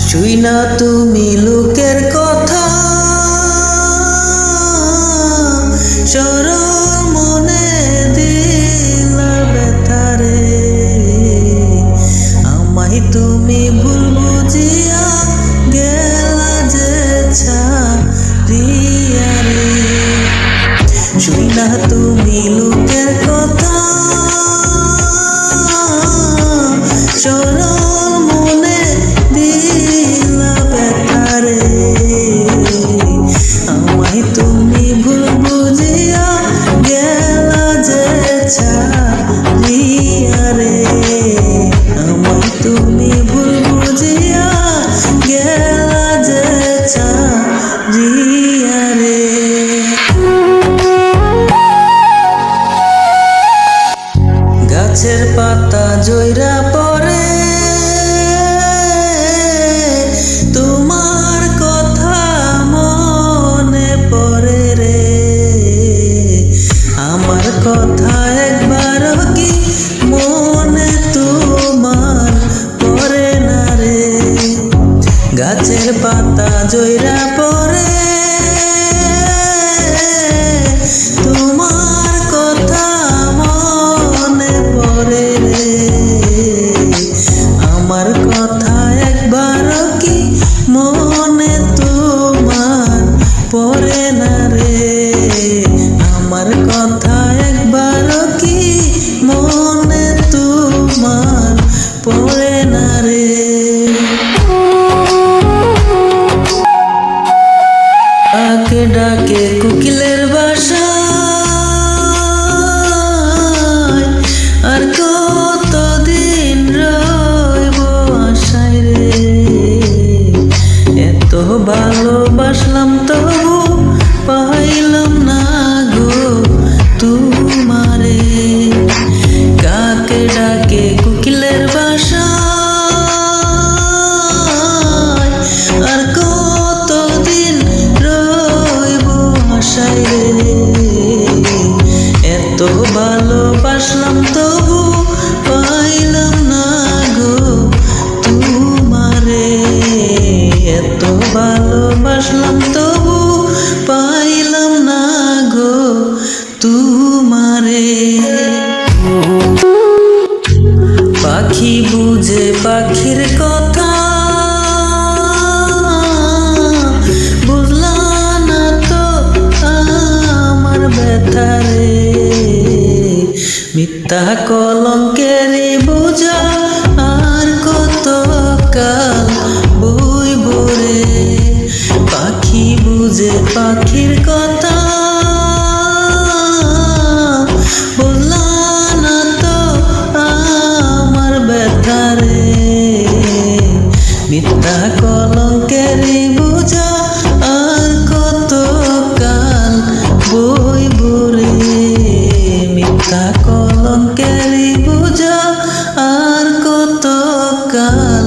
শুই না তুমি লোকের কথা, সরল মনে দিলা ব্যথারে। আমায় তুমি ভুল বুঝিয়া গেলা যে ছাড়িয়া রে। শুই না তুমি লোকের কথা, সরল মনে দিলা ব্যথারে। আমায় তুমি ভুল বুঝিয়া গেলা যে ছাড়িয়া রে। আমায় তুমি ভুল বুঝিয়া গেলা যে ছাড়িয়া রে। গাছের পাতা জইরা পড়ে তোমার কথা মনে পড়ে রে। আমার কথা একবার কি মনে তোমার পড়ে না রে। গাছের পাতা জইরা পড়ে তোমার কথা মনে পড়ে রে। আমার কথা একবার কি মনে তোমার পড়ে না রে। আমার কথা একবার কি মনে তোমার পড়ে না রে। ডাকে ডাকে কোকিলের বাসা, আর কতদিন রইব আশায় রে। এত ভালোবাসলাম তবু পাইলাম না গো তোমারে। কাকে ডাকে কোকিলের বাসা, আর কতদিন রইব আশায় রে। এত ভালোবাসলাম তবু পাইলাম না গো তোমারে। এত ভালোবাসলাম তবু পাইলাম না গো তোমারে। পাখি বুঝে পাখির কথা, বুঝলা না তো আমার ব্যথা রে। মিথ্যা কলঙ্কেরই বোঝা আর কত কাল বইব রে। পাখি বুঝে পাখির কথা, বুঝলা না তো আমার ব্যথা রে। মিথ্যা কলঙ্কেরই বোঝা আর কত কাল বইব রে। মিথ্যা কলঙ্কেরই বোঝা আর কত কাল